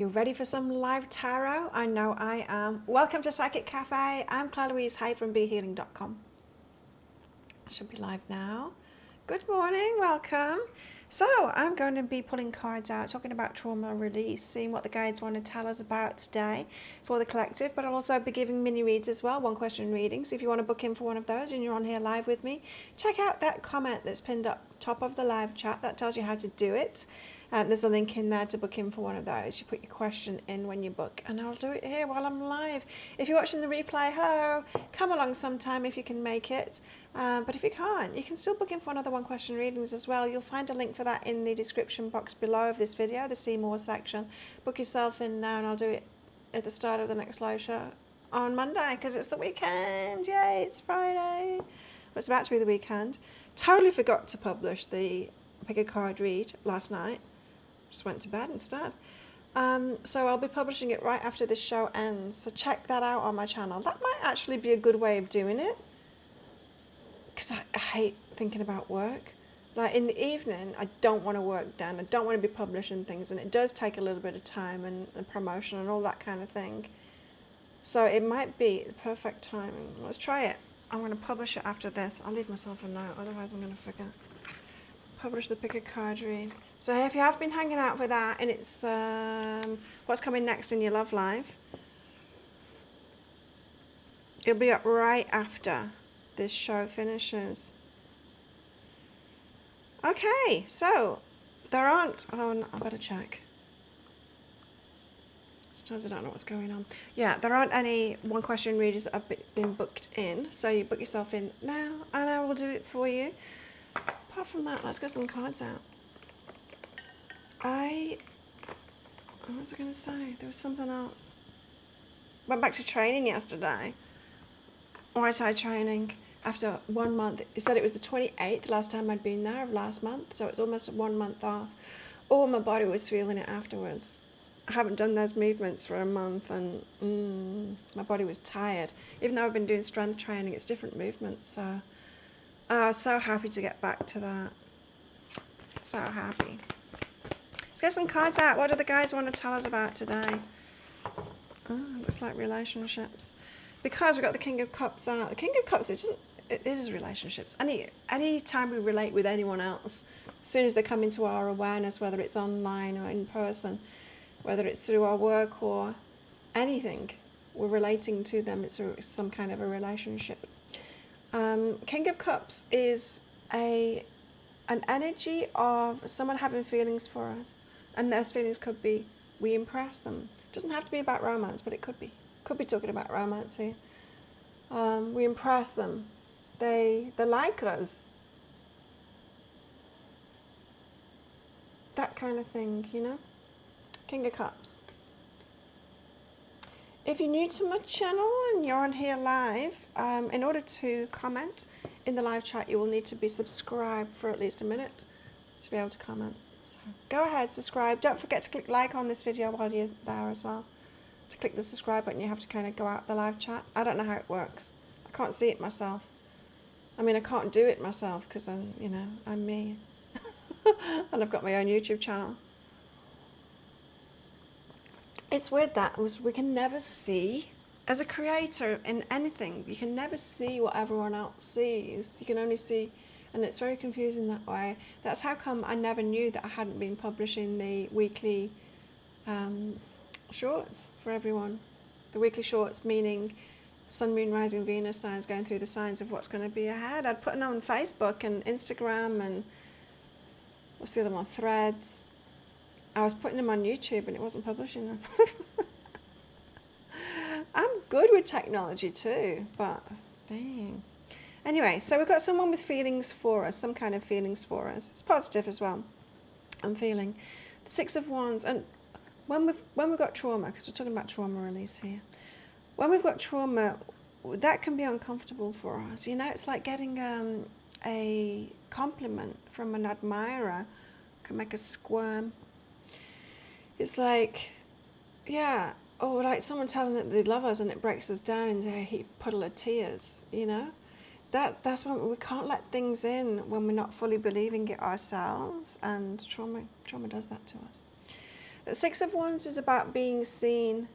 You ready for some live tarot? I know I am. Welcome to Psychic Cafe. I'm Claire Louise Hay from BeHealing.com. Should be live now. Good morning, welcome. So I'm going to be pulling cards out, talking about trauma release, seeing what the guides want to tell us about today for the collective, but I'll also be giving mini reads as well, one question readings. If you want to book in for one of those and you're on here live with me, check out that comment that's pinned up top of the live chat. That tells you how to do it. There's a link in there to book in for one of those. You put your question in when you book, and I'll do it here while I'm live. If you're watching the replay, hello, come along sometime if you can make it. But if you can't, you can still book in for another one question readings as well. You'll find a link for that in the description box below of this video, the See More section. Book yourself in now, and I'll do it at the start of the next live show on Monday because it's the weekend. Yay, it's Friday. Well, it's about to be the weekend. Totally forgot to publish the pick a card read last night. Just went to bed instead. So I'll be publishing it right after this show ends. So check that out on my channel. That might actually be a good way of doing it, because I hate thinking about work. Like in the evening, I don't want to work down. I don't want to be publishing things, and it does take a little bit of time and promotion and all that kind of thing. So it might be the perfect timing. Let's try it. I'm going to publish it after this. I'll leave myself a note, otherwise I'm going to forget. Publish the pick a card read. So if you have been hanging out for that, and it's what's coming next in your love life, it'll be up right after this show finishes. Okay, so there aren't, oh no, I better check. Sometimes I don't know what's going on. Yeah, there aren't any one question readers that have been booked in, so you book yourself in now and I will do it for you. Apart from that, let's get some cards out. What was I going to say? There was something else. Went back to training yesterday. Muay Thai training after 1 month. It said it was the 28th last time I'd been there of last month, so it's almost 1 month off. Oh, my body was feeling it afterwards. I haven't done those movements for a month, and my body was tired. Even though I've been doing strength training, it's different movements. So I was so happy to get back to that. So happy. Let's get some cards out. What do the guides want to tell us about today? Oh, looks like relationships. Because we've got the King of Cups out. The King of Cups, it is relationships. Any time we relate with anyone else, as soon as they come into our awareness, whether it's online or in person, whether it's through our work or anything, we're relating to them. It's some kind of a relationship. King of Cups is an energy of someone having feelings for us, and those feelings could be we impress them. It doesn't have to be about romance, but it could be. Could be talking about romance here. We impress them. They like us. That kind of thing, you know. King of Cups. If you're new to my channel and you're on here live, in order to comment in the live chat, you will need to be subscribed for at least a minute to be able to comment. So go ahead, subscribe. Don't forget to click like on this video while you're there as well. To click the subscribe button, you have to kind of go out the live chat. I don't know how it works. I can't see it myself. I mean, I can't do it myself because I'm me. And I've got my own YouTube channel. It's weird that we can never see, as a creator in anything, you can never see what everyone else sees. You can only see, and it's very confusing that way. That's how come I never knew that I hadn't been publishing the weekly shorts for everyone. The weekly shorts meaning Sun, Moon, Rising, Venus signs, going through the signs of what's going to be ahead. I'd put them on Facebook and Instagram and what's the other one, Threads. I was putting them on YouTube and it wasn't publishing them. I'm good with technology too, but dang. Anyway, so we've got someone with feelings for us, some kind of feelings for us. It's positive as well. I'm feeling the Six of Wands, and when we've got trauma, because we're talking about trauma release here. When we've got trauma, that can be uncomfortable for us. You know, it's like getting a compliment from an admirer can make us squirm. It's like, yeah, or like someone telling that they love us and it breaks us down into a heap puddle of tears, you know? That's when we can't let things in when we're not fully believing it ourselves, and trauma does that to us. Six of Wands is about being seen,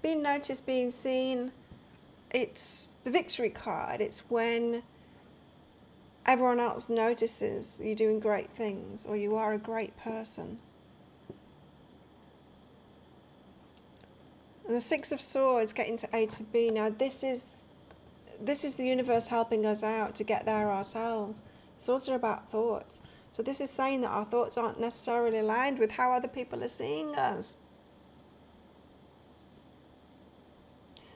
being noticed, being seen. It's the victory card. It's when everyone else notices you're doing great things or you are a great person. And the Six of Swords getting to A to B. Now this is the universe helping us out to get there ourselves. Swords are about thoughts. So this is saying that our thoughts aren't necessarily aligned with how other people are seeing us.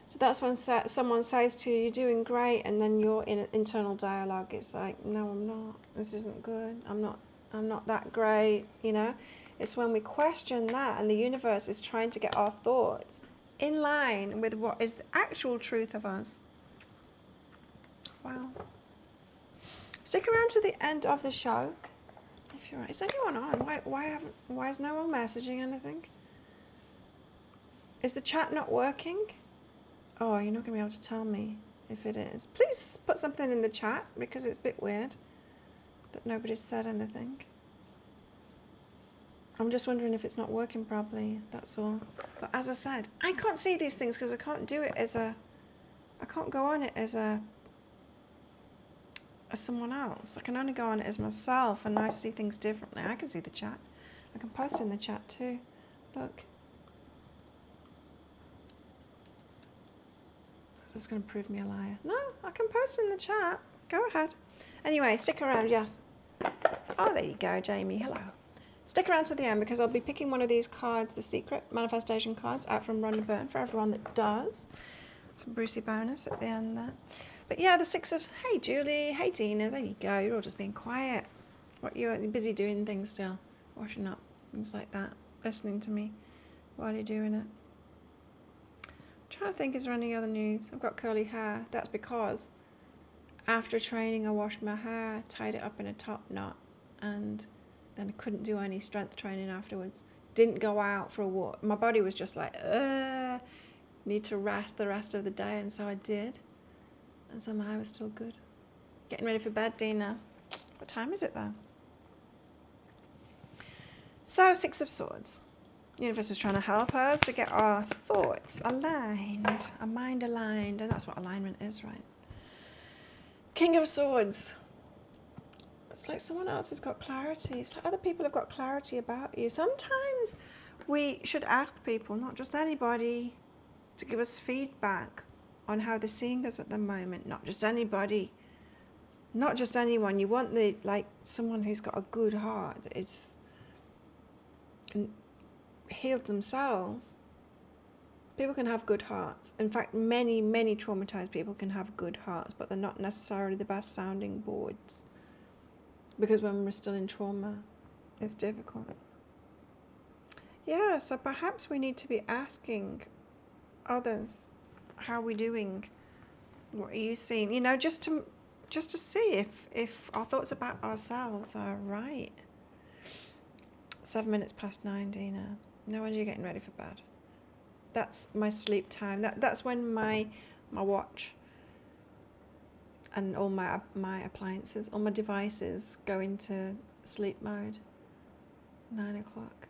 So that's when someone says to you, you're doing great, and then you're in an internal dialogue. It's like, no, I'm not. This isn't good. I'm not that great, you know. It's when we question that, and the universe is trying to get our thoughts in line with what is the actual truth of us. Wow. Stick around to the end of the show. If you're right. Is anyone on? Why is no one messaging anything? Is the chat not working? Oh, you're not going to be able to tell me if it is. Please put something in the chat, because it's a bit weird that nobody's said anything. I'm just wondering if it's not working properly, that's all. But as I said, I can't see these things because I can't do it as I can't go on it as someone else. I can only go on it as myself, and I see things differently. I can see the chat. I can post in the chat too. Look. This is going to prove me a liar. No, I can post in the chat. Go ahead. Anyway, stick around, yes. Oh, there you go, Jamie. Hello. Stick around to the end, because I'll be picking one of these cards, the secret manifestation cards, out from Rhonda Byrne for everyone that does. Some Brucey bonus at the end there. But yeah, the Six of... Hey, Julie. Hey, Dina. There you go. You're all just being quiet. What, you're busy doing things still. Washing up. Things like that. Listening to me while you're doing it. Trying to think, is there any other news? I've got curly hair. That's because after training I washed my hair, tied it up in a top knot, and then I couldn't do any strength training afterwards. Didn't go out for a walk. My body was just like, need to rest the rest of the day, and so I did. And so my hair was still good. Getting ready for bed, Dina. What time is it though? So, Six of Swords. The universe is trying to help us to get our thoughts aligned, our mind aligned, and that's what alignment is, right? King of Swords. It's like someone else has got clarity. It's like other people have got clarity about you. Sometimes we should ask people, not just anybody, to give us feedback on how they're seeing us at the moment. Not just anybody, not just anyone. You want someone who's got a good heart, that is healed themselves. People can have good hearts. In fact, many traumatized people can have good hearts, but they're not necessarily the best sounding boards, because when we're still in trauma, it's difficult. Yeah, so perhaps we need to be asking others, how are we doing? What are you seeing? You know, just to see if our thoughts about ourselves are right. 7 minutes past 9, Dina. No wonder you're getting ready for bed. That's my sleep time. That's when my watch and all my appliances, all my devices go into sleep mode. 9 o'clock.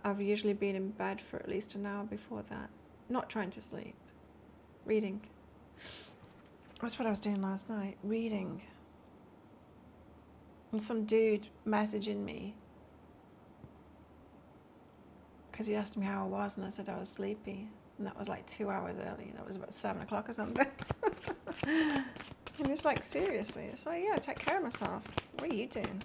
I've usually been in bed for at least an hour before that. Not trying to sleep. Reading. That's what I was doing last night. Reading. And some dude messaging me, because he asked me how I was, and I said I was sleepy, and that was like 2 hours early. That was about 7 o'clock or something. And it's like, seriously, it's like, yeah, take care of myself. What are you doing?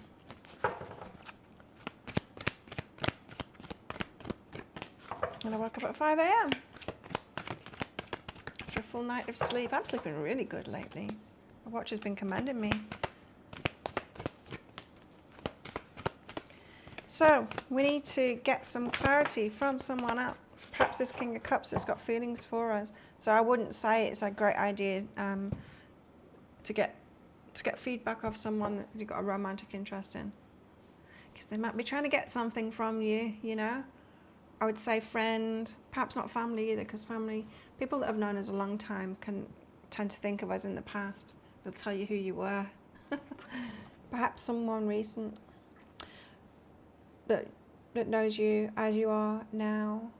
And I woke up at 5 a.m. after a full night of sleep. I'm sleeping really good lately. My watch has been commending me. So, we need to get some clarity from someone else. Perhaps this King of Cups has got feelings for us. So I wouldn't say it's a great idea to get feedback off someone that you've got a romantic interest in, because they might be trying to get something from you, you know. I would say friend, perhaps not family either, because family, people that have known us a long time can tend to think of us in the past. They'll tell you who you were. Perhaps someone recent that that knows you as you are now.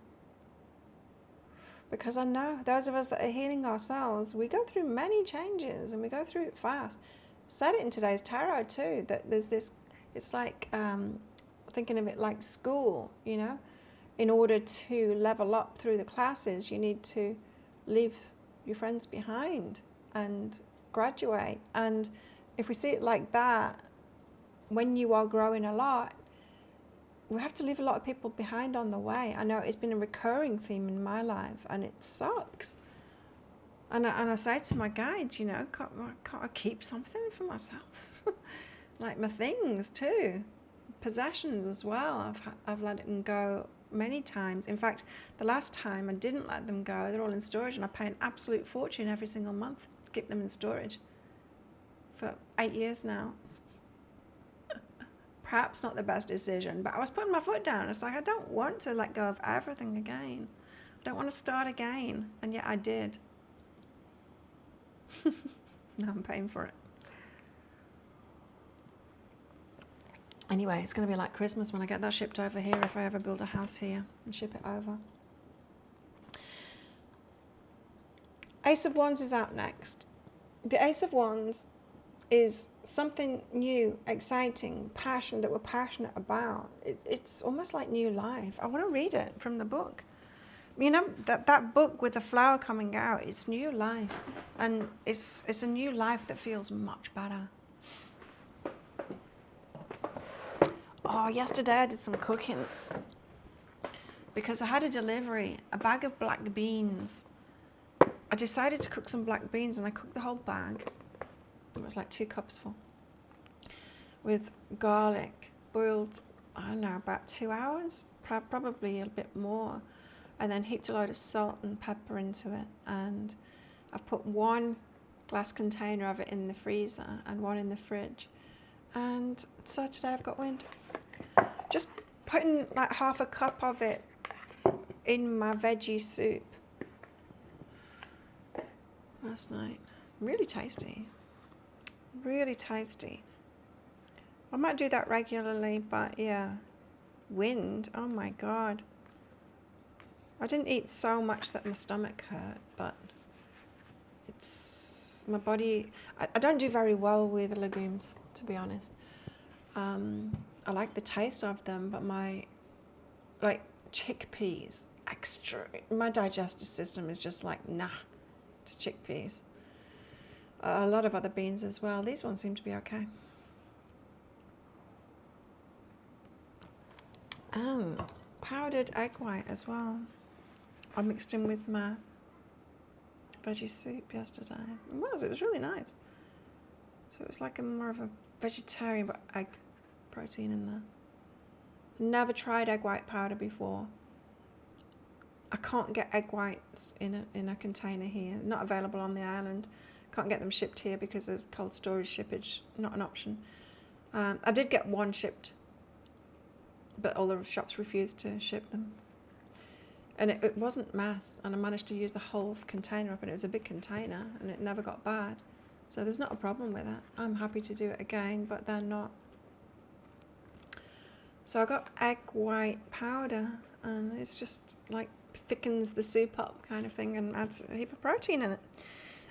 Because I know those of us that are healing ourselves, we go through many changes and we go through it fast. Said it in today's tarot too, that there's this, it's like thinking of it like school, you know. In order to level up through the classes, you need to leave your friends behind and graduate. And if we see it like that, when you are growing a lot, we have to leave a lot of people behind on the way. I know it's been a recurring theme in my life, and it sucks. And I say to my guides, you know, can't I keep something for myself? Like my things too, possessions as well. I've let them go many times. In fact, the last time I didn't let them go, they're all in storage, and I pay an absolute fortune every single month to keep them in storage for 8 years now. Perhaps not the best decision, but I was putting my foot down. It's like, I don't want to let go of everything again. I don't want to start again. And yet I did. Now I'm paying for it. Anyway, it's going to be like Christmas when I get that shipped over here, if I ever build a house here and ship it over. Ace of Wands is out next. The Ace of Wands is something new, exciting, passion that we're passionate about. It's almost like new life. I want to read it from the book. You know, that book with the flower coming out, it's new life. And it's a new life that feels much better. Oh, yesterday I did some cooking because I had a delivery, a bag of black beans. I decided to cook some black beans and I cooked the whole bag. It was like 2 cups full with garlic, boiled, I don't know, about 2 hours, probably a bit more, and then heaped a load of salt and pepper into it. And I've put 1 glass container of it in the freezer and 1 in the fridge. And so today I've got wind. Just putting like half a cup of it in my veggie soup last night. Really tasty. Really tasty. I might do that regularly, but yeah. Wind, oh my God. I didn't eat so much that my stomach hurt, but it's my body. I don't do very well with legumes, to be honest. I like the taste of them, but like chickpeas, my digestive system is just like, nah, to chickpeas. A lot of other beans as well. These ones seem to be okay. And powdered egg white as well. I mixed in with my veggie soup yesterday. It was really nice. So it was like more of a vegetarian, but egg protein in there. Never tried egg white powder before. I can't get egg whites in a container here. Not available on the island. Can't get them shipped here because of cold storage shippage. Not an option. I did get 1 shipped, but all the shops refused to ship them. And it wasn't masked, and I managed to use the whole container up, and it was a big container, and it never got bad. So there's not a problem with that. I'm happy to do it again, but they're not. So I got egg white powder, and it's just like thickens the soup up kind of thing and adds a heap of protein in it.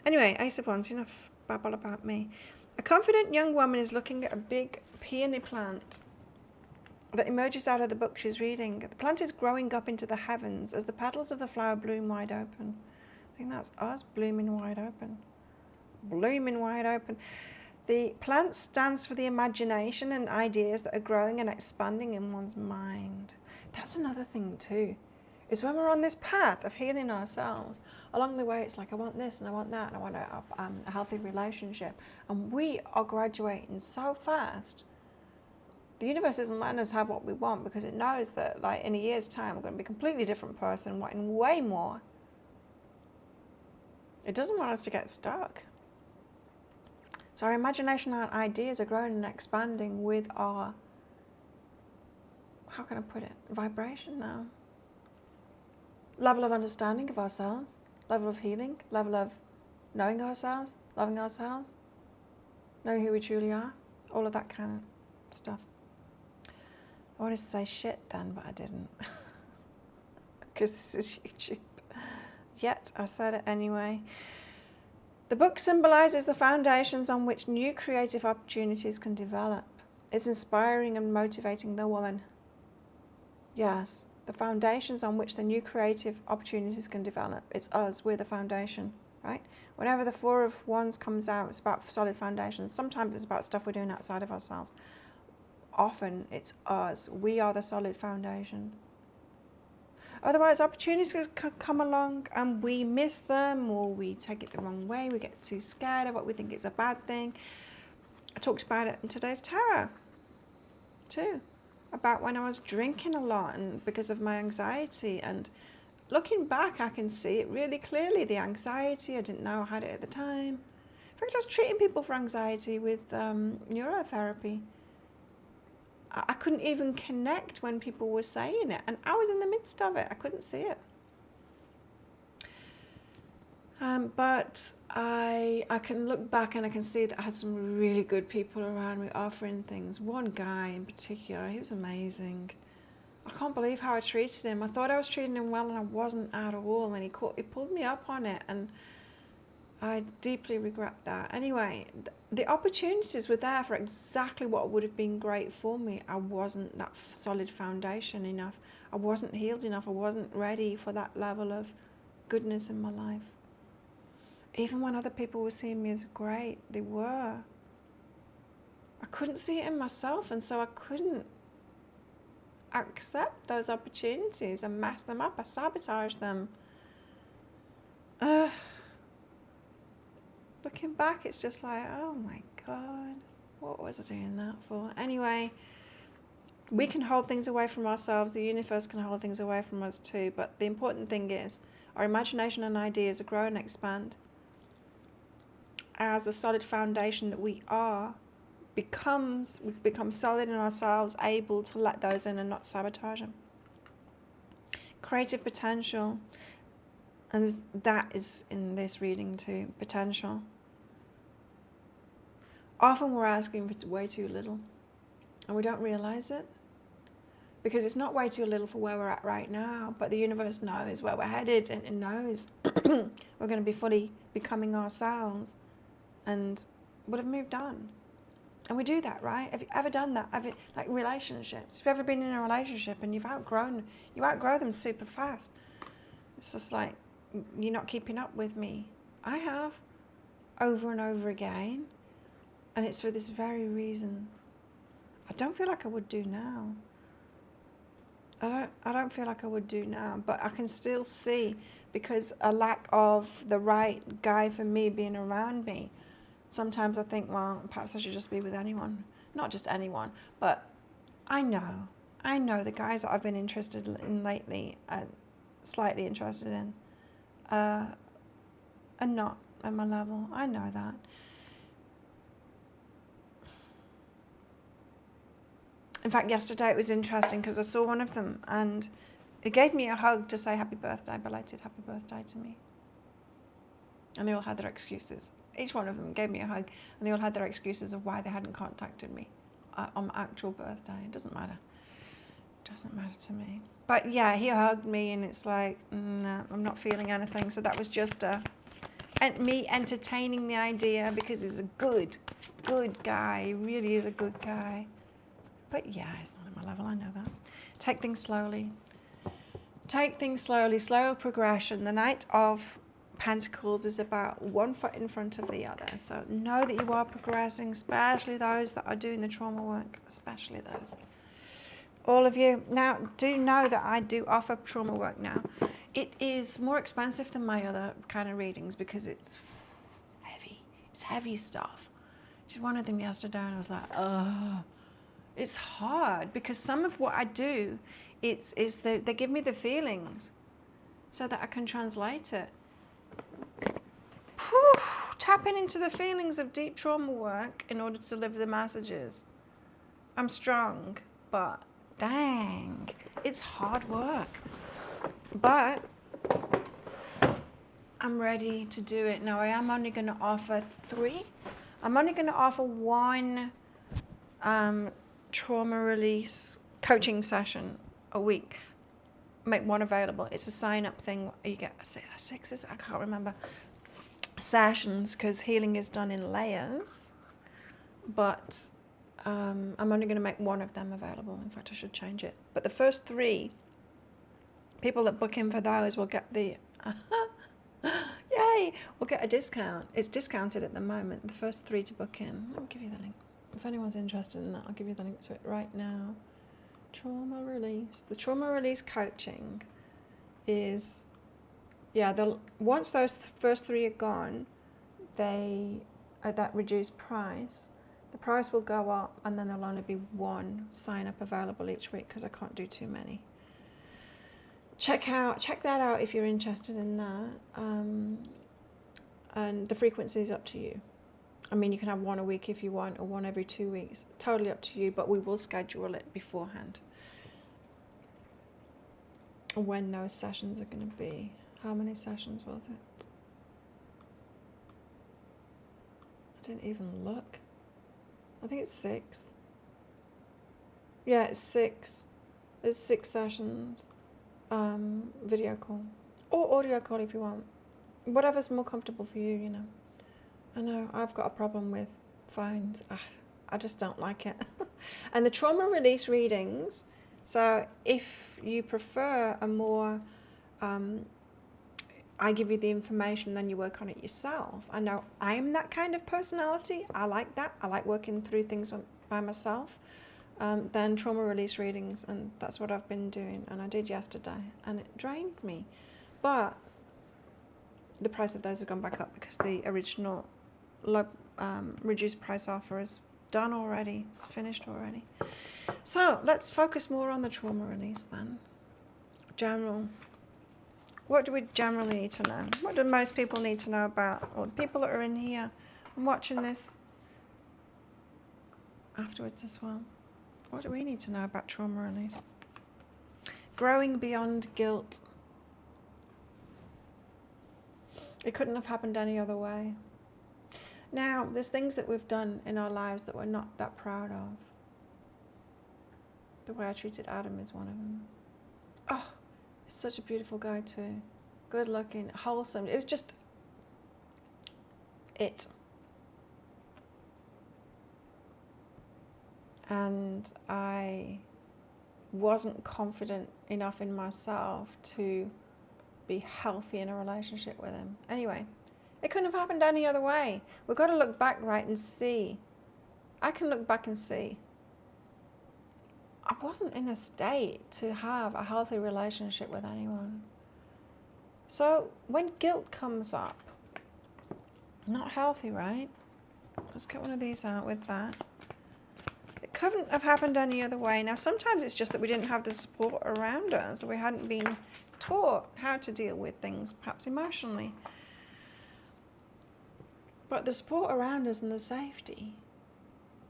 Anyway, Ace of Wands, enough babble about me. A confident young woman is looking at a big peony plant that emerges out of the book she's reading. The plant is growing up into the heavens as the petals of the flower bloom wide open. I think that's us, blooming wide open. Blooming wide open. The plant stands for the imagination and ideas that are growing and expanding in one's mind. That's another thing too, is when we're on this path of healing ourselves, along the way it's like, I want this and I want that and I want a healthy relationship. And we are graduating so fast. The universe isn't letting us have what we want because it knows that like in a year's time we're going to be a completely different person, wanting way more. It doesn't want us to get stuck. So our imagination and ideas are growing and expanding with our, how can I put it, vibration now. Level of understanding of ourselves, level of healing, level of knowing ourselves, loving ourselves, knowing who we truly are, all of that kind of stuff. I wanted to say shit then, but I didn't. Because this is YouTube. Yet I said it anyway. The book symbolises the foundations on which new creative opportunities can develop. It's inspiring and motivating the woman. Yes, the foundations on which the new creative opportunities can develop. It's us, we're the foundation, right? Whenever the Four of Wands comes out, it's about solid foundations. Sometimes it's about stuff we're doing outside of ourselves. Often it's us. We are the solid foundation. Otherwise, opportunities could come along and we miss them, or we take it the wrong way. We get too scared of what we think is a bad thing. I talked about it in today's tarot too, about when I was drinking a lot and because of my anxiety. And looking back, I can see it really clearly, the anxiety. I didn't know I had it at the time. In fact, I was treating people for anxiety with neurotherapy. I couldn't even connect when people were saying it, and I was in the midst of it. I couldn't see it. But I can look back and I can see that I had some really good people around me offering things. One guy in particular, he was amazing. I can't believe how I treated him. I thought I was treating him well and I wasn't at all, and he pulled me up on it, and I deeply regret that. Anyway, the opportunities were there for exactly what would have been great for me. I wasn't that solid foundation enough. I wasn't healed enough. I wasn't ready for that level of goodness in my life. Even when other people were seeing me as great, they were. I couldn't see it in myself, and so I couldn't accept those opportunities and mess them up. I sabotaged them. Looking back, it's just like, oh my God, what was I doing that for? Anyway, we can hold things away from ourselves. The universe can hold things away from us too. But the important thing is our imagination and ideas grow and expand as the solid foundation that we are we become solid in ourselves, able to let those in and not sabotage them. Creative potential. And that is in this reading too, potential. Often we're asking for way too little, and we don't realize it, because it's not way too little for where we're at right now, but the universe knows where we're headed, and it knows we're going to be fully becoming ourselves, and would have moved on. And we do that, right? Have you ever done that? Like relationships. Have you ever been in a relationship and you outgrow them super fast? It's just like, you're not keeping up with me. I have, over and over again, and it's for this very reason. I don't feel like I would do now. I don't feel like I would do now, but I can still see, because a lack of the right guy for me being around me, sometimes I think, well, perhaps I should just be with anyone. Not just anyone, but I know the guys that I've been interested in lately, slightly interested in, are not at my level. I know that. In fact, yesterday it was interesting because I saw one of them and it gave me a hug to say happy birthday, belated happy birthday to me. And they all had their excuses. Each one of them gave me a hug and they all had their excuses of why they hadn't contacted me on my actual birthday. It doesn't matter. It doesn't matter to me. But yeah, he hugged me and it's like, nah, I'm not feeling anything. So that was just me entertaining the idea, because he's a good guy. He really is a good guy. But yeah, he's not at my level, I know that. Take things slowly. Take things slowly, slow progression. The Knight of Pentacles is about one foot in front of the other. So know that you are progressing, especially those that are doing the trauma work, especially those. All of you. Now, do know that I do offer trauma work now. It is more expensive than my other kind of readings because it's heavy. It's heavy stuff. She did one of them yesterday and I was like, oh. It's hard because some of what I do, they give me the feelings so that I can translate it. Whew, tapping into the feelings of deep trauma work in order to deliver the messages. I'm strong, but dang, it's hard work. But I'm ready to do it. Now I am only going to offer 3. I'm only going to offer one trauma release coaching session a week. Make one available. It's a sign-up thing. You get six, I can't remember, sessions, because healing is done in layers. But I'm only going to make one of them available. In fact, I should change it. But the first 3 people that book in for those will get the yay! We'll get a discount. It's discounted at the moment. The first 3 to book in. Let me give you the link. If anyone's interested in that, I'll give you the link to it right now. Trauma release. The trauma release coaching is, once those first 3 are gone, they at that reduced price. The price will go up, and then there'll only be 1 sign up available each week, because I can't do too many. Check that out if you're interested in that. And the frequency is up to you. I mean, you can have 1 a week if you want, or 1 every 2 weeks. Totally up to you, but we will schedule it beforehand. When those sessions are going to be. How many sessions was it? I didn't even look. I think it's 6. Yeah, it's 6. It's 6 sessions. Video call. Or audio call if you want. Whatever's more comfortable for you, you know. I know, I've got a problem with phones. I just don't like it. And the trauma release readings, so if you prefer a more, I give you the information, then you work on it yourself. I know I'm that kind of personality. I like that. I like working through things by myself. Then trauma release readings, and that's what I've been doing. And I did yesterday, and it drained me. But the price of those has gone back up, because the original reduced price offer is done already. It's finished already. So let's focus more on the trauma release then. General. What do we generally need to know? What do most people need to know about, or the people that are in here and watching this afterwards as well? What do we need to know about trauma release? Growing beyond guilt. It couldn't have happened any other way. Now, there's things that we've done in our lives that we're not that proud of. The way I treated Adam is one of them. Oh, he's such a beautiful guy too. Good looking, wholesome. It was just it. And I wasn't confident enough in myself to be healthy in a relationship with him. Anyway, it couldn't have happened any other way. We've got to look back, right, and see. I can look back and see. I wasn't in a state to have a healthy relationship with anyone. So when guilt comes up, not healthy, right? Let's get one of these out with that. It couldn't have happened any other way. Now, sometimes it's just that we didn't have the support around us. We hadn't been taught how to deal with things, perhaps emotionally. But the support around us and the safety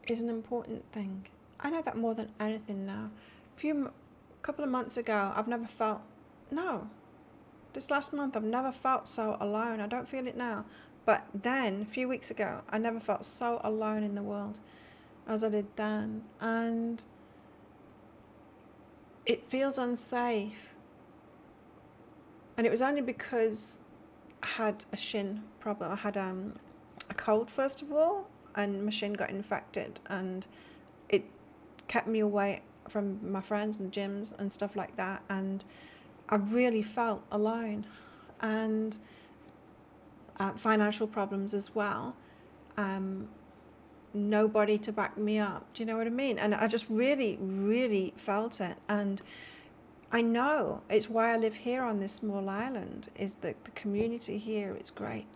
is an important thing. I know that more than anything now. A couple of months ago, I've never felt, this last month, I've never felt so alone. I don't feel it now. But then, a few weeks ago, I never felt so alone in the world as I did then. And it feels unsafe. And it was only because I had a shin problem. I had a cold, first of all, and my shin got infected. And it kept me away from my friends and gyms and stuff like that. And I really felt alone. And financial problems as well. Nobody to back me up. Do you know what I mean? And I just really, really felt it. And I know it's why I live here on this small island, is that the community here is great.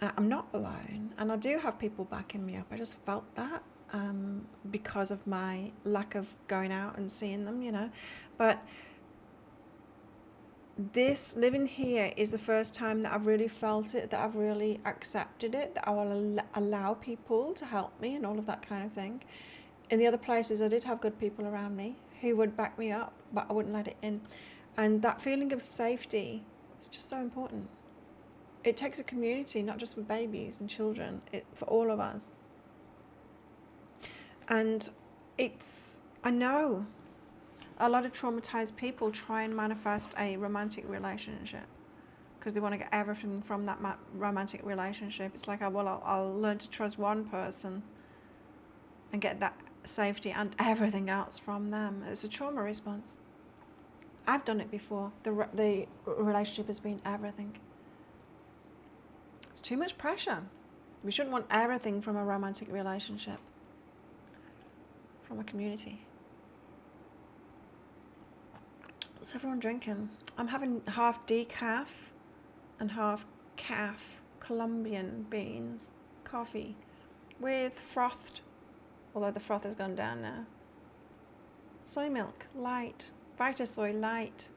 I'm not alone, and I do have people backing me up. I just felt that because of my lack of going out and seeing them, you know. But this living here is the first time that I've really felt it, that I've really accepted it, that I will allow people to help me and all of that kind of thing. In the other places, I did have good people around me who would back me up, but I wouldn't let it in. And that feeling of safety is just so important. It takes a community, not just for babies and children, for all of us. And it's I know a lot of traumatized people try and manifest a romantic relationship because they want to get everything from that romantic relationship. It's like, I'll learn to trust one person and get that safety and everything else from them. It's a trauma response. I've done it before. The relationship has been everything. It's too much pressure. We shouldn't want everything from a romantic relationship, from a community. What's everyone drinking? I'm having half decaf and half calf Colombian beans coffee with frothed, although the froth has gone down now, soy milk, light, Vitasoy light,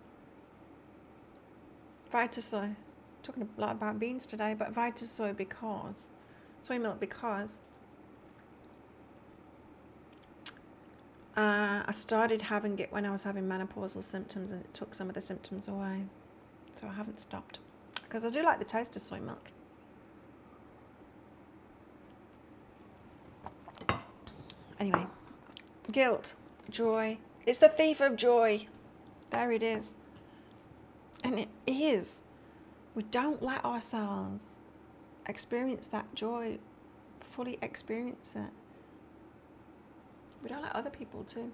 Vitasoy, talking a lot about beans today, but Vitasoy because, soy milk because I started having it when I was having menopausal symptoms, and it took some of the symptoms away, so I haven't stopped, because I do like the taste of soy milk. Anyway, guilt, joy, it's the thief of joy. There it is. And it is. We don't let ourselves experience that joy, fully experience it. We don't let other people too.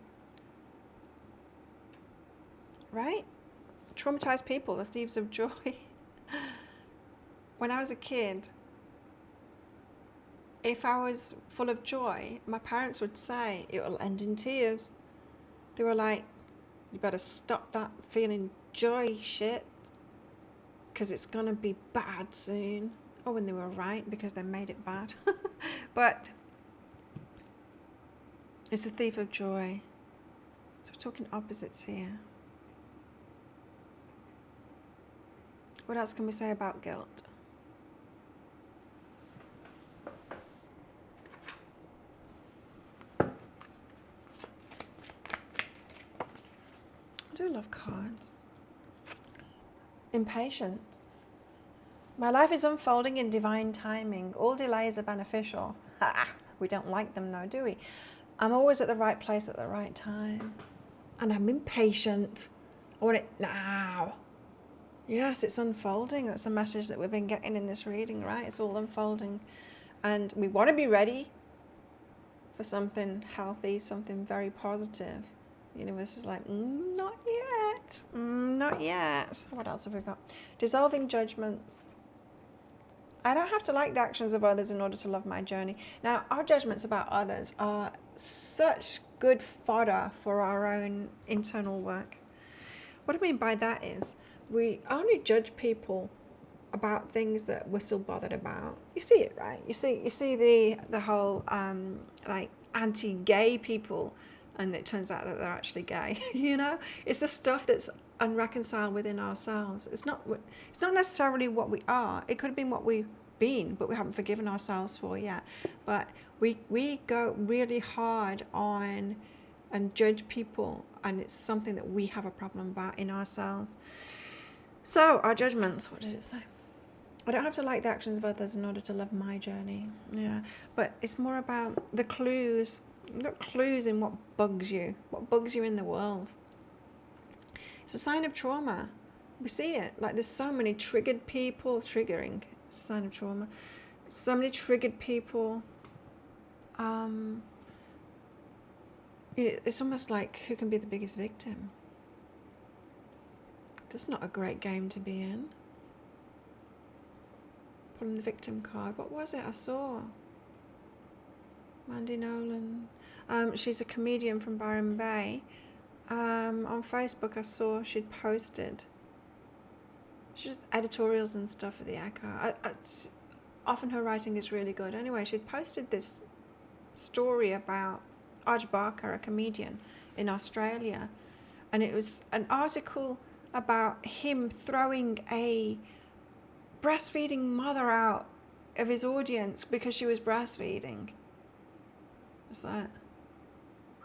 Right? Traumatized people, the thieves of joy. When I was a kid, if I was full of joy, my parents would say, it will end in tears. They were like, you better stop that feeling joy shit, because it's going to be bad soon. Oh, and they were right, because they made it bad. But it's a thief of joy. So we're talking opposites here. What else can we say about guilt? I do love cards. Impatience. My life is unfolding in divine timing. All delays are beneficial. We don't like them though, do we? I'm always at the right place at the right time. And I'm impatient. I want it now. Yes, it's unfolding. That's a message that we've been getting in this reading, right? It's all unfolding. And we want to be ready for something healthy, something very positive. The universe is like, not yet, not yet. What else have we got? Dissolving judgments. I don't have to like the actions of others in order to love my journey. Now, our judgments about others are such good fodder for our own internal work. What I mean by that is, we only judge people about things that we're still bothered about. You see it, right? You see the whole like anti-gay people, and it turns out that they're actually gay. You know, it's the stuff that's unreconciled within ourselves. It's not necessarily what we are. It could have been what we've been, but we haven't forgiven ourselves for yet. But we go really hard on and judge people, and it's something that we have a problem about in ourselves. So our judgments, what did it say? I don't have to like the actions of others in order to love my journey. Yeah, but it's more about the clues. You've got clues in what bugs you in the world. It's a sign of trauma. We see it. Like, there's so many triggered people. Triggering. It's a sign of trauma. So many triggered people. It's almost like, who can be the biggest victim? That's not a great game to be in. Pulling the victim card. What was it I saw? Mandy Nolan. She's a comedian from Byron Bay. On Facebook I saw she'd posted. She does editorials and stuff for the Echo. Often her writing is really good. Anyway, she'd posted this story about Arj Barker, a comedian in Australia. And it was an article about him throwing a breastfeeding mother out of his audience because she was breastfeeding. Is that?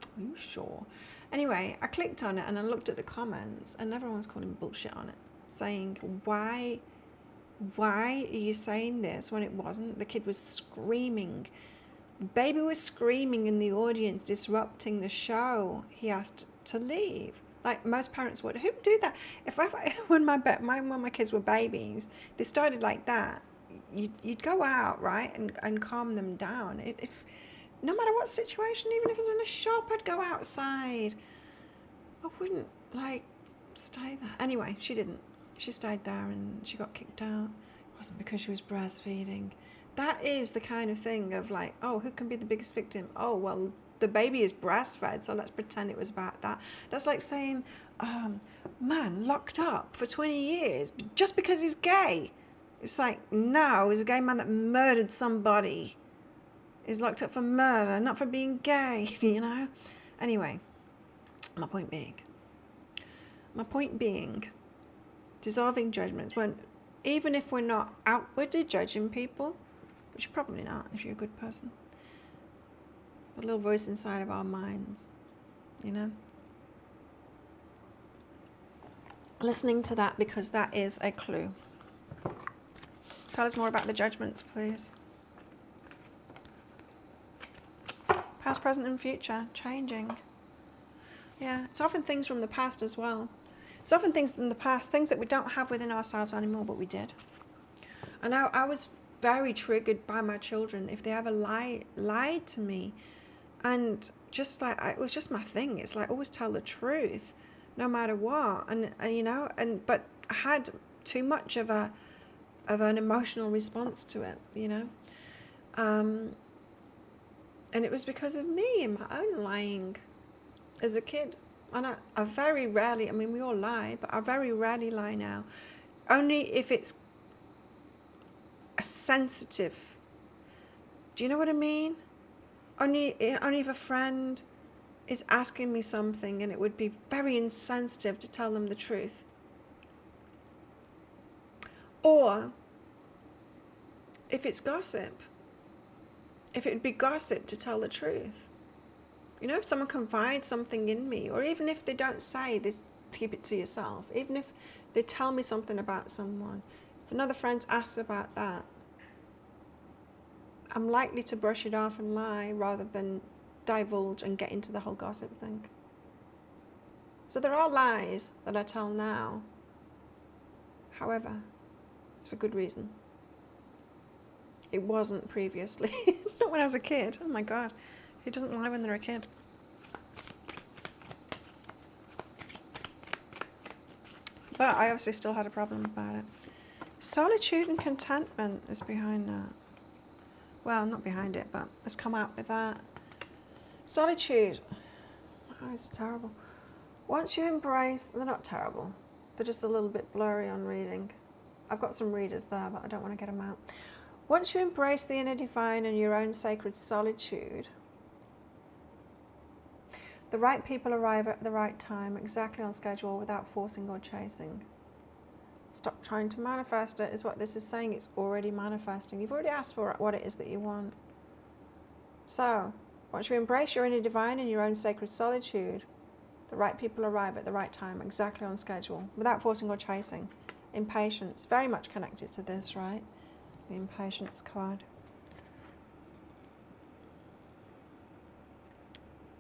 Are you sure? Anyway, I clicked on it and I looked at the comments, and everyone's calling bullshit on it, saying, why are you saying this when it wasn't? The kid was screaming Baby was screaming in the audience, disrupting the show. He asked to leave. Like most parents would. Who would do that? When my kids were babies, they started like that. You'd go out, right, and calm them down. If no matter what situation, even if it was in a shop, I'd go outside. I wouldn't stay there. Anyway, she didn't. She stayed there and she got kicked out. It wasn't because she was breastfeeding. That is the kind of thing of oh, who can be the biggest victim? Oh, well, the baby is breastfed, so let's pretend it was about that. That's like saying, man locked up for 20 years just because he's gay. It's like, no, he's a gay man that murdered somebody. He's locked up for murder, not for being gay, Anyway, my point being, dissolving judgments, even if we're not outwardly judging people, which you're probably not if you're a good person, the little voice inside of our minds, listening to that, because that is a clue. Tell us more about the judgments, please. Past, present and future, changing. Yeah, it's often things from the past as well. It's often things from the past, things that we don't have within ourselves anymore, but we did. And I was very triggered by my children if they ever lied to me. And just it was just my thing. It's always tell the truth, no matter what. But I had too much of an emotional response to it, and it was because of me and my own lying as a kid. And I very rarely, we all lie, but I very rarely lie now. Only if it's a sensitive. Do you know what I mean? Only if a friend is asking me something and it would be very insensitive to tell them the truth. Or if it's gossip. If it would be gossip to tell the truth. If someone confides something in me, or even if they don't say this, keep it to yourself. Even if they tell me something about someone, if another friend asks about that, I'm likely to brush it off and lie rather than divulge and get into the whole gossip thing. So there are lies that I tell now. However, it's for good reason. It wasn't previously. Not when I was a kid. Oh my God. Who doesn't lie when they're a kid? But I obviously still had a problem about it. Solitude and contentment is behind that. Well, not behind it, but let's come out with that. Solitude. My eyes are terrible. Once you embrace, they're not terrible. They're just a little bit blurry on reading. I've got some readers there, but I don't want to get them out. Once you embrace the inner divine and your own sacred solitude, the right people arrive at the right time, exactly on schedule, without forcing or chasing. Stop trying to manifest it, is what this is saying. It's already manifesting. You've already asked for what it is that you want. So, once you embrace your inner divine and your own sacred solitude, the right people arrive at the right time, exactly on schedule, without forcing or chasing. Impatience, very much connected to this, right? The impatience card.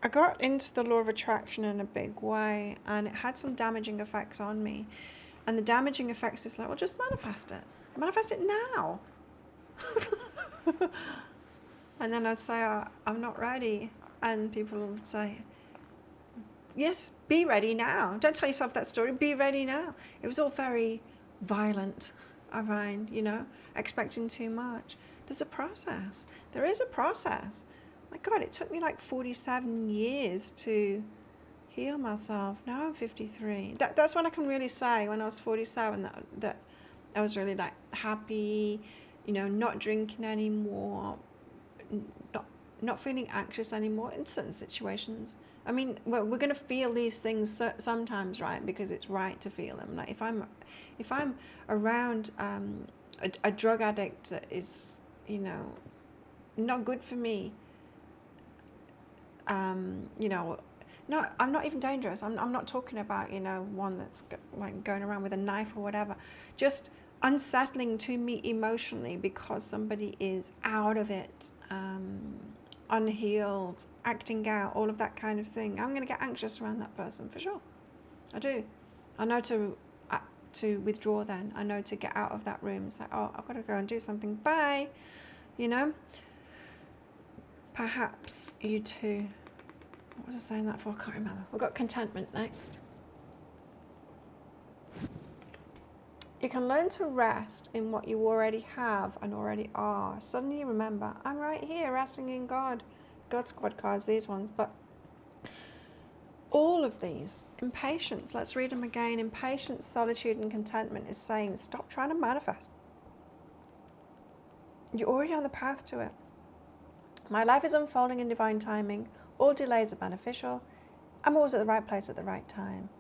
I got into the law of attraction in a big way, and it had some damaging effects on me. And the damaging effects is well, just manifest it. Manifest it now. And then I'd say, I'm not ready. And people would say, yes, be ready now. Don't tell yourself that story. Be ready now. It was all very violent, I find, expecting too much. There's a process. There is a process. My God, it took me 47 years to heal myself. Now I'm 53. That's when I can really say, when I was 47, that I was really happy, not drinking anymore, not feeling anxious anymore in certain situations. We're going to feel these things sometimes, right? Because it's right to feel them. If I'm around a drug addict that is, not good for me, no, I'm not even dangerous. I'm not talking about, one that's going around with a knife or whatever. Just unsettling to me emotionally because somebody is out of it, unhealed, acting out, all of that kind of thing, I'm going to get anxious around that person for sure. I do. I know to withdraw then. I know to get out of that room. It's like, oh, I've got to go and do something. Bye. You know? Perhaps you too. What was I saying that for? I can't remember. We've got contentment next. You can learn to rest in what you already have and already are. Suddenly you remember, I'm right here resting in God. God squad cards, these ones. But all of these, impatience, let's read them again. Impatience, solitude and contentment is saying, stop trying to manifest. You're already on the path to it. My life is unfolding in divine timing. All delays are beneficial. I'm always at the right place at the right time.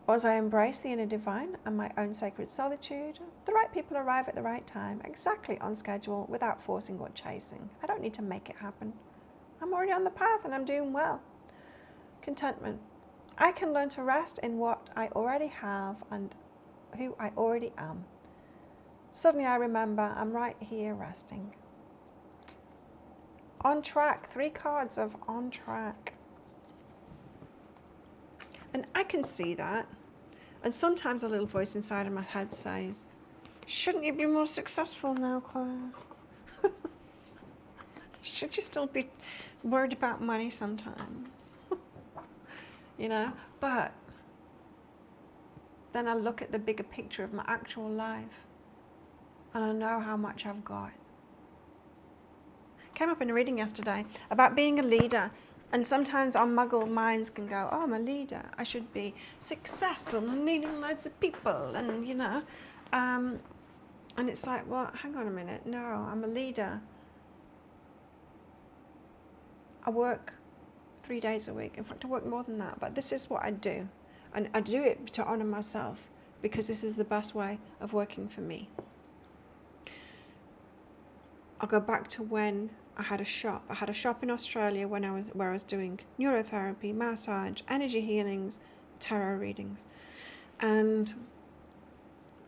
As I embrace the inner divine and my own sacred solitude, the right people arrive at the right time, exactly on schedule, without forcing or chasing. I don't need to make it happen. I'm already on the path and I'm doing well. Contentment. I can learn to rest in what I already have and who I already am. Suddenly I remember I'm right here resting. On track. 3 cards of on track. And I can see that. And sometimes a little voice inside of my head says, shouldn't you be more successful now, Claire? Should you still be worried about money sometimes? You know? But then I look at the bigger picture of my actual life and I know how much I've got. Came up in a reading yesterday about being a leader. And sometimes our muggle minds can go, oh, I'm a leader. I should be successful. I'm leading loads of people. And, you know, and it's like, well, hang on a minute. No, I'm a leader. I work 3 days a week. In fact, I work more than that. But this is what I do. And I do it to honor myself because this is the best way of working for me. I'll go back to when I had a shop. I had a shop in Australia where I was doing neurotherapy, massage, energy healings, tarot readings. And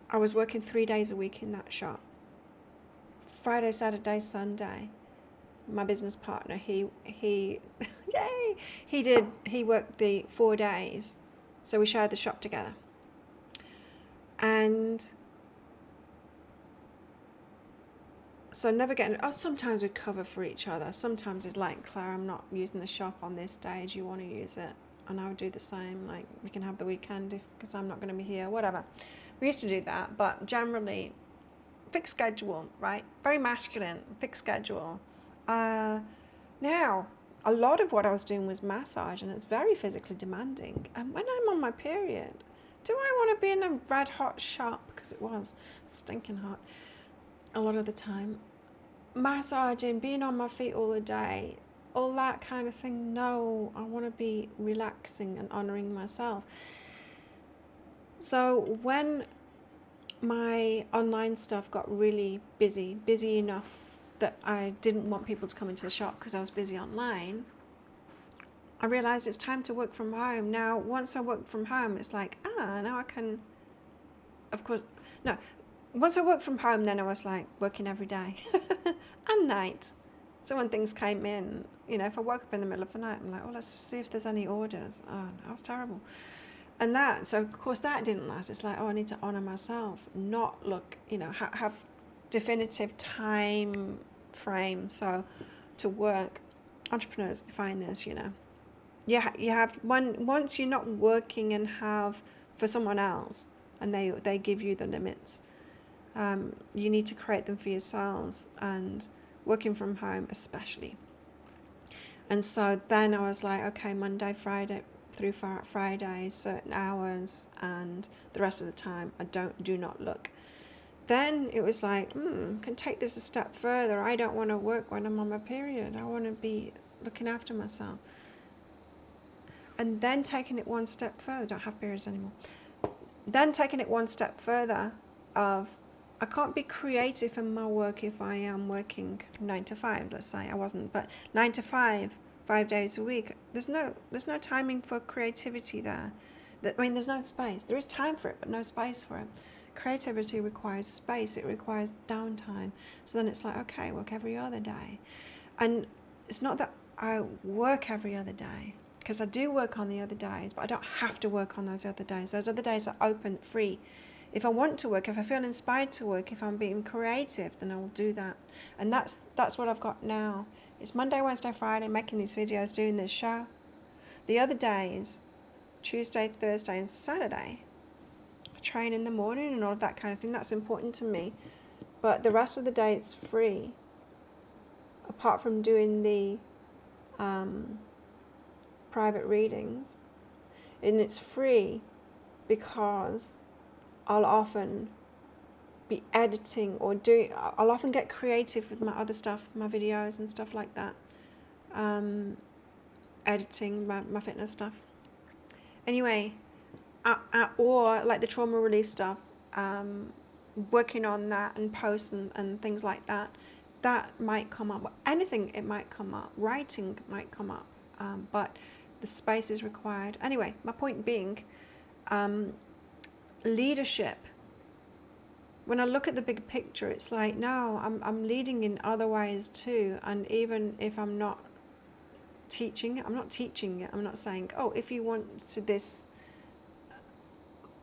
I was working 3 days a week in that shop. Friday, Saturday, Sunday. My business partner, he yay! He worked the 4 days. So we shared the shop together. And so never getting, sometimes we cover for each other. Sometimes it's like, Claire, I'm not using the shop on this day. Do you want to use it? And I would do the same. Like, we can have the weekend because I'm not going to be here, whatever. We used to do that, but generally, fixed schedule, right? Very masculine, fixed schedule. Now, a lot of what I was doing was massage, and it's very physically demanding. And when I'm on my period, do I want to be in a red hot shop? Because it was stinking hot. A lot of the time, massaging, being on my feet all the day, all that kind of thing. No, I want to be relaxing and honoring myself. So when my online stuff got really busy enough that I didn't want people to come into the shop because I was busy online, I realized it's time to work from home. Now, once I work from home, it's like, now I can, of course, no. Once I worked from home, then I was like working every day and night. So when things came in, you know, if I woke up in the middle of the night, I'm like, let's see if there's any orders. Oh, that was terrible. And so of course that didn't last. It's like, I need to honor myself, not look, you know, have definitive time frame. So to work, entrepreneurs define this, you know. You have, once you're not working and have for someone else and they give you the limits, you need to create them for yourselves, and working from home especially. And so then I was like, okay, Monday, Friday through Friday, certain hours, and the rest of the time I do not look. Then it was like, can take this a step further. I don't want to work when I'm on my period. I want to be looking after myself. And then taking it one step further, don't have periods anymore. Then taking it one step further of, I can't be creative in my work if I am working 9 to 5, let's say. I wasn't, but 9 to 5, 5 days a week. There's no timing for creativity there. There's no space. There is time for it, but no space for it. Creativity requires space. It requires downtime. So then it's like, okay, work every other day. And it's not that I work every other day, because I do work on the other days, but I don't have to work on those other days. Those other days are open, free. If I want to work, if I feel inspired to work, if I'm being creative, then I will do that. And that's what I've got now. It's Monday, Wednesday, Friday, making these videos, doing this show. The other days, Tuesday, Thursday, and Saturday, I train in the morning and all of that kind of thing. That's important to me. But the rest of the day, it's free. Apart from doing the private readings. And it's free because I'll often be editing or I'll often get creative with my other stuff, my videos and stuff like that. Editing my fitness stuff. Anyway, or like the trauma release stuff, working on that and posts and things like that. That might come up. Anything, it might come up. Writing might come up. But the space is required. Anyway, my point being, leadership. When I look at the big picture, it's like, no, I'm leading in other ways too. And even if I'm not teaching it, I'm not teaching it. I'm not saying, oh, if you want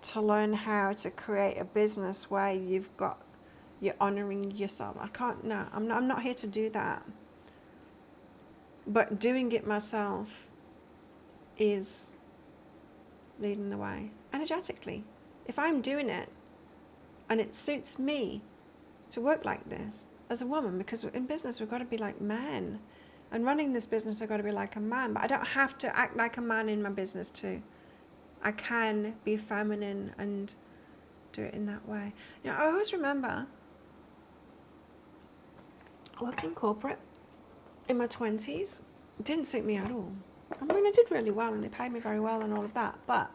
to learn how to create a business where you're honoring yourself. I'm not here to do that. But doing it myself is leading the way energetically. If I'm doing it and it suits me to work like this as a woman, because in business we've got to be like men, and running this business I've got to be like a man, but I don't have to act like a man in my business too. I can be feminine and do it in that way. You know, I always remember I worked in corporate in my 20s. It didn't suit me at all. I mean, I did really well and they paid me very well and all of that, but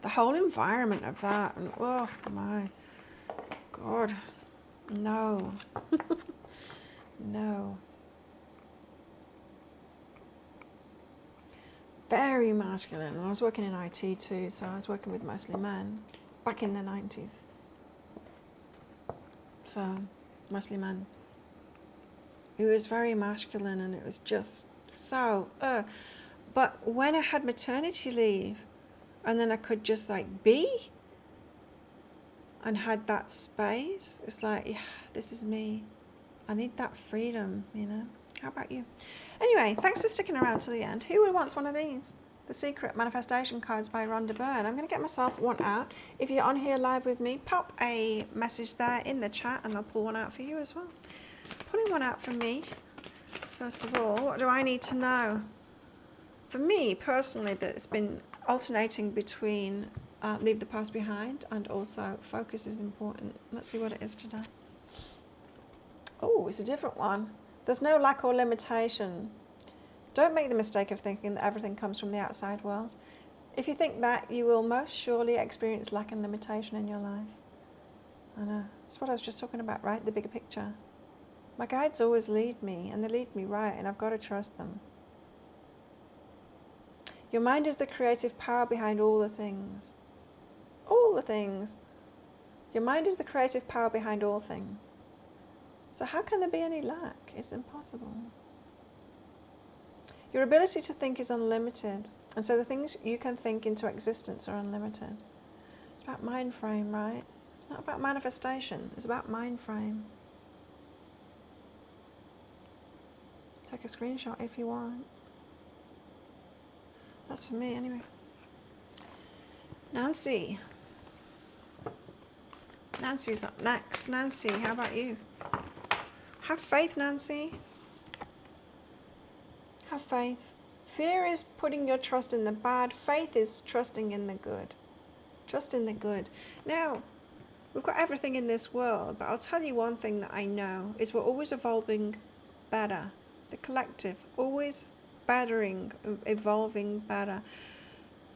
the whole environment of that, and oh my God, no. No. Very masculine. I was working in IT too, so I was working with mostly men back in the 90s. So, mostly men. It was very masculine and it was just so, But when I had maternity leave and then I could just like be and had that space, it's like, yeah, this is me. I need that freedom, you know. How about you? Anyway, thanks for sticking around to the end. Who wants one of these? The Secret Manifestation Cards by Rhonda Byrne. I'm going to get myself one out. If you're on here live with me, pop a message there in the chat and I'll pull one out for you as well. Pulling one out for me. First of all, what do I need to know? For me, personally, that it's been alternating between leave the past behind and also focus is important. Let's see what it is today. Oh, it's a different one. There's no lack or limitation. Don't make the mistake of thinking that everything comes from the outside world. If you think that, you will most surely experience lack and limitation in your life. I know. That's what I was just talking about, right? The bigger picture. My guides always lead me, and they lead me right, and I've got to trust them. Your mind is the creative power behind all the things. All the things. Your mind is the creative power behind all things. So how can there be any lack? It's impossible. Your ability to think is unlimited. And so the things you can think into existence are unlimited. It's about mind frame, right? It's not about manifestation. It's about mind frame. Take a screenshot if you want. That's for me anyway. Nancy. Nancy's up next. Nancy, how about you? Have faith, Nancy. Have faith. Fear is putting your trust in the bad. Faith is trusting in the good. Trust in the good. Now, we've got everything in this world, but I'll tell you one thing that I know is we're always evolving better. The collective, always bettering, evolving better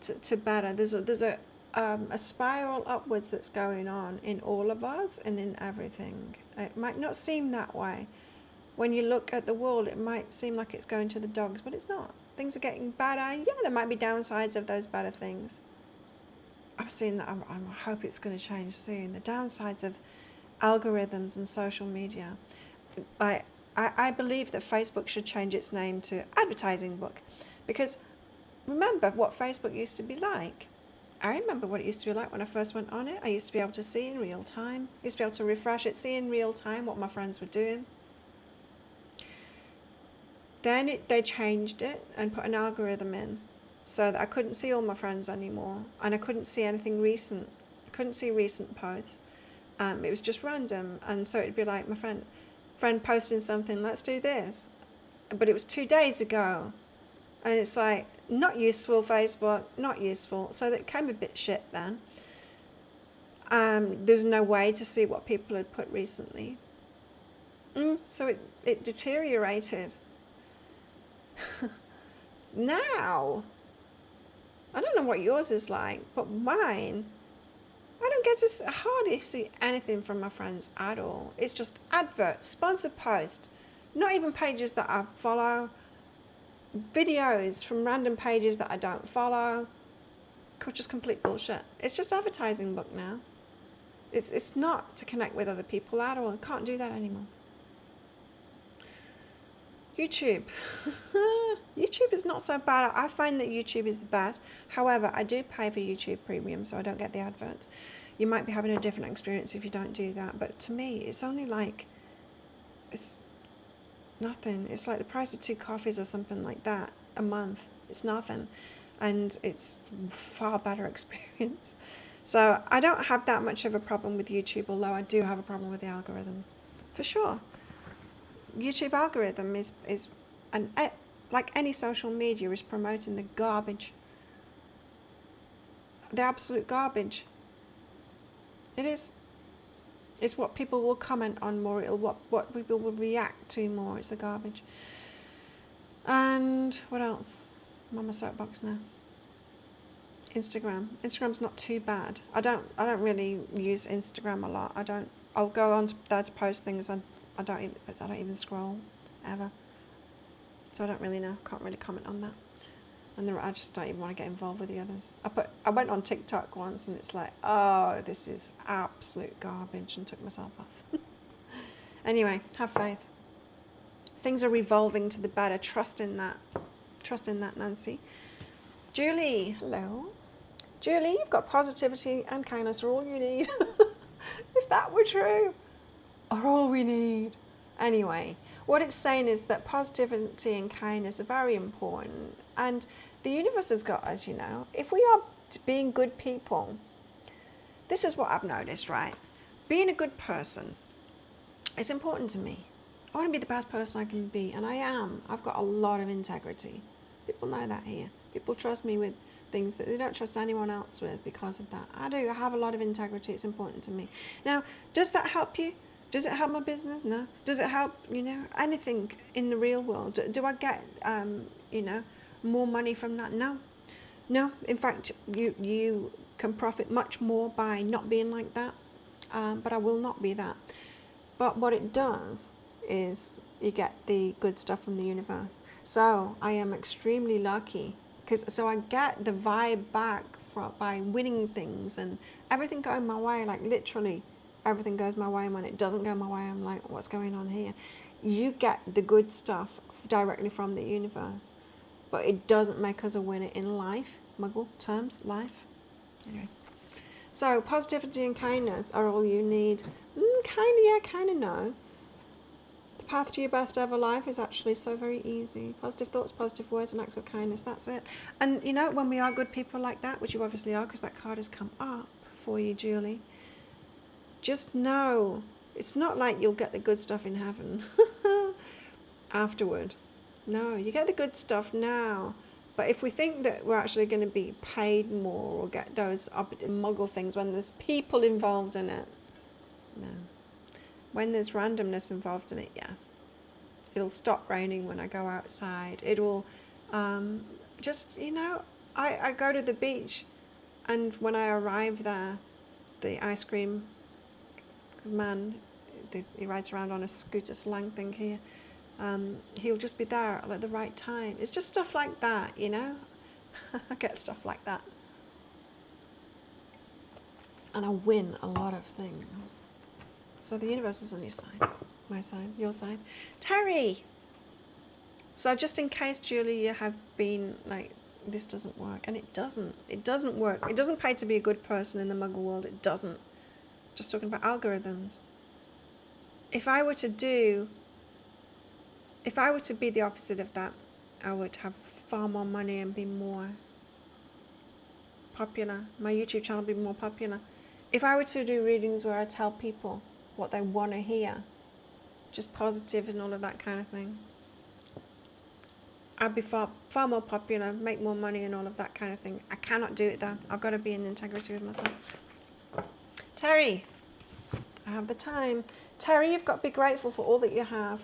to better. There's a spiral upwards that's going on in all of us and in everything. It might not seem that way. When you look at the world, it might seem like it's going to the dogs, but it's not. Things are getting better. Yeah, there might be downsides of those better things. I'm seeing that. I hope it's going to change soon. The downsides of algorithms and social media. I believe that Facebook should change its name to Advertising Book, because remember what Facebook used to be like. I remember what it used to be like when I first went on it. I used to be able to see in real time. I used to be able to refresh it, see in real time what my friends were doing. Then they changed it and put an algorithm in so that I couldn't see all my friends anymore, and I couldn't see anything recent. I couldn't see recent posts. It was just random, and so it'd be like my friend posting something, let's do this, but it was 2 days ago, and it's like, not useful, Facebook, not useful. So that came a bit shit then. There's no way to see what people had put recently. So it deteriorated. Now, I don't know what yours is like, but mine, I don't get to hardly see anything from my friends at all. It's just adverts, sponsored posts, not even pages that I follow, videos from random pages that I don't follow, just complete bullshit. It's just Advertising Book now. It's not to connect with other people at all. I can't do that anymore. YouTube. YouTube is not so bad. I find that YouTube is the best. However, I do pay for YouTube Premium, so I don't get the adverts. You might be having a different experience if you don't do that, but to me, it's only like, it's nothing. It's like the price of 2 coffees or something like that a month. It's nothing, and it's far better experience. So I don't have that much of a problem with YouTube, although I do have a problem with the algorithm, for sure. YouTube algorithm is like any social media, is promoting the garbage, the absolute garbage. It is. It's what people will comment on more. It'll what people will react to more. It's the garbage. And what else? I'm on my soapbox now. Instagram. Instagram's not too bad. I don't really use Instagram a lot. I'll go on to there to post things. I don't even scroll ever, so I don't really know. Can't really comment on that, and I just don't even want to get involved with the others. I went on TikTok once, and it's like, oh, this is absolute garbage, and took myself off. Anyway, have faith. Things are evolving to the better. Trust in that. Trust in that, Nancy. Julie, hello. Julie, you've got positivity and kindness are all you need. If that were true. Are all we need. Anyway, what it's saying is that positivity and kindness are very important, and the universe has got us, you know. If we are being good people, this is what I've noticed, right? Being a good person is important to me. I want to be the best person I can be, and I am. I've got a lot of integrity. People know that here. People trust me with things that they don't trust anyone else with because of that. I do. I have a lot of integrity. It's important to me. Now, does that help you? Does it help my business? No. Does it help, you know, anything in the real world? Do I get, you know, more money from that? No. No. In fact, you can profit much more by not being like that. But I will not be that. But what it does is you get the good stuff from the universe. So I am extremely lucky, so I get the vibe back by winning things and everything going my way, like literally. Everything goes my way, and when it doesn't go my way, I'm like, what's going on here? You get the good stuff directly from the universe, but it doesn't make us a winner in life, Muggle terms, life. Anyway, so positivity and kindness are all you need. Kind of no. The path to your best ever life is actually so very easy. Positive thoughts, positive words, and acts of kindness, that's it. And you know, when we are good people like that, which you obviously are, because that card has come up for you, Julie, just know, it's not like you'll get the good stuff in heaven afterward. No, you get the good stuff now. But if we think that we're actually going to be paid more or get those Muggle things when there's people involved in it, no. When there's randomness involved in it, yes. It'll stop raining when I go outside. It will just, you know, I go to the beach, and when I arrive there, the ice cream man, he rides around on a scooter slang thing here, he'll just be there at the right time. It's just stuff like that, you know. I get stuff like that, and I win a lot of things. So the universe is on your side. my sign, your sign. Terry. So just in case, Julie, you have been like, this doesn't work. And it doesn't. It doesn't work. It doesn't pay to be a good person in the Muggle world. It doesn't. Just talking about algorithms. If I were to be the opposite of that, I would have far more money and be more popular. My YouTube channel would be more popular. If I were to do readings where I tell people what they want to hear, just positive and all of that kind of thing, I'd be far more popular, make more money and all of that kind of thing. I cannot do it though. I've got to be in integrity with myself. Terry, I have the time. Terry, you've got to be grateful for all that you have.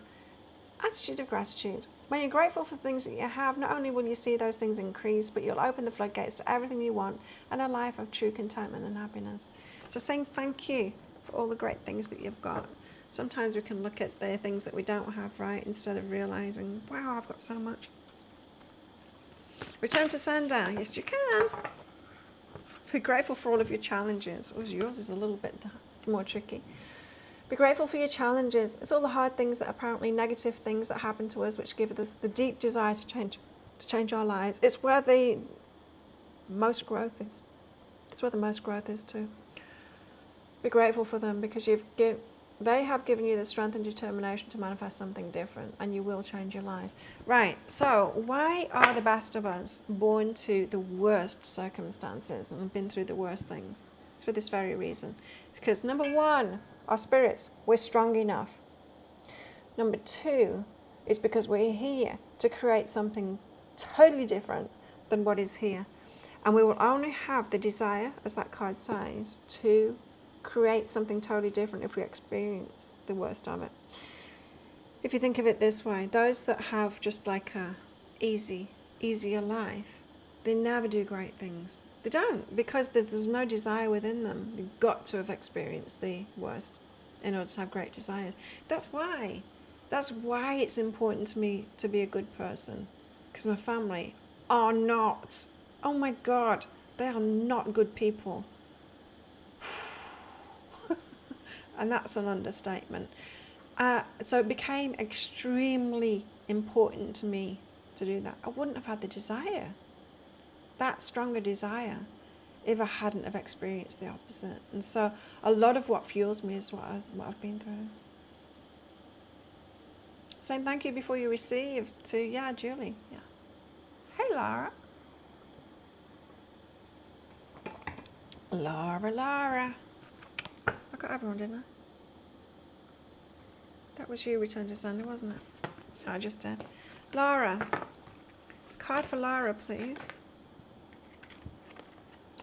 Attitude of gratitude. When you're grateful for things that you have, not only will you see those things increase, but you'll open the floodgates to everything you want and a life of true contentment and happiness. So saying thank you for all the great things that you've got. Sometimes we can look at the things that we don't have, right, instead of realizing, wow, I've got so much. Return to sender. Yes, you can. Be grateful for all of your challenges. Oh, yours is a little bit more tricky. Be grateful for your challenges. It's all the hard things that are apparently negative things that happen to us, which give us the deep desire to change our lives. It's where the most growth is. It's where the most growth is too. Be grateful for them because they have given you the strength and determination to manifest something different, and you will change your life. Right, so why are the best of us born to the worst circumstances and have been through the worst things? It's for this very reason. Because number one, our spirits, we're strong enough. Number two, is because we're here to create something totally different than what is here. And we will only have the desire, as that card says, to create something totally different if we experience the worst of it. If you think of it this way, those that have just like a easier life, they never do great things. They don't, because there's no desire within them. You've got to have experienced the worst in order to have great desires. That's why it's important to me to be a good person, because my family are not. Oh my God, they are not good people. And that's an understatement. So it became extremely important to me to do that. I wouldn't have had the desire, that stronger desire, if I hadn't have experienced the opposite. And so a lot of what fuels me is what I've been through. Saying thank you before you receive to, Julie, yes. Hey, Laura. Laura. I got everyone, didn't I? That was you, Return to Sender, wasn't it? I just did. Laura. Card for Laura, please.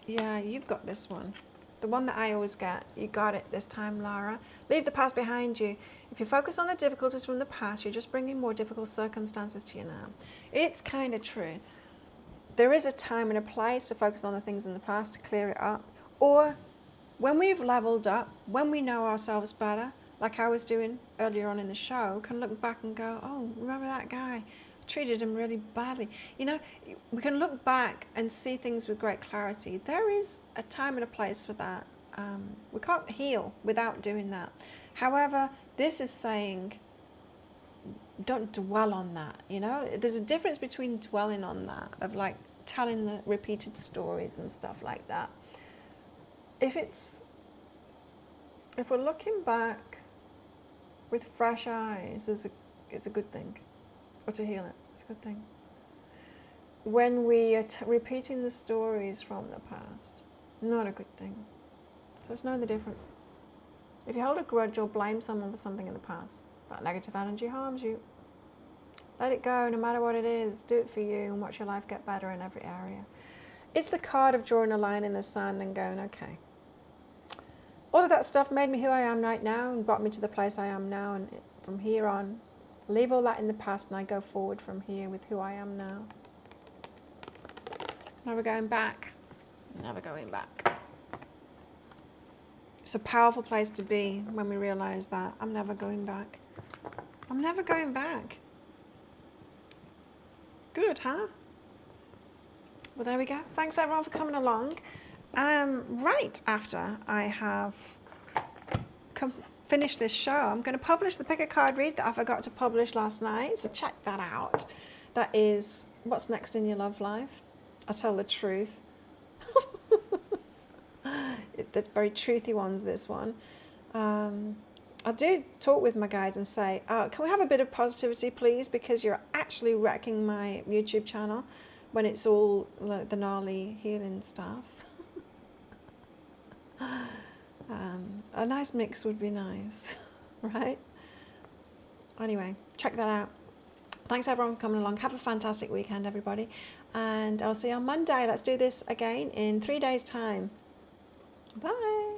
Yeah, you've got this one. The one that I always get. You got it this time, Laura. Leave the past behind you. If you focus on the difficulties from the past, you're just bringing more difficult circumstances to you now. It's kind of true. There is a time and a place to focus on the things in the past to clear it up. Or when we've leveled up, when we know ourselves better, like I was doing earlier on in the show, can look back and go, oh, remember that guy? I treated him really badly. You know, we can look back and see things with great clarity. There is a time and a place for that. We can't heal without doing that. However, this is saying, don't dwell on that, you know? There's a difference between dwelling on that, of like telling the repeated stories and stuff like that. If we're looking back with fresh eyes, it's a good thing. Or to heal it, it's a good thing. When we are repeating the stories from the past, not a good thing. So it's knowing the difference. If you hold a grudge or blame someone for something in the past, that negative energy harms you. Let it go, no matter what it is. Do it for you and watch your life get better in every area. It's the card of drawing a line in the sand and going, okay. All of that stuff made me who I am right now and got me to the place I am now, and from here on, leave all that in the past and I go forward from here with who I am now. Never going back. Never going back. It's a powerful place to be when we realize that I'm never going back. I'm never going back. Good, huh? Well, there we go. Thanks everyone for coming along. Right after I have finish this show, I'm going to publish the pick a card read that I forgot to publish last night. So check that out. That is What's Next in Your Love Life. I tell the truth. The very truthy one's this one. I do talk with my guides and say, can we have a bit of positivity, please? Because you're actually wrecking my YouTube channel when it's all like the gnarly healing stuff. A nice mix would be nice, right? Anyway, check that out. Thanks everyone for coming along. Have a fantastic weekend, everybody. And I'll see you on Monday. Let's do this again in 3 days' time. Bye.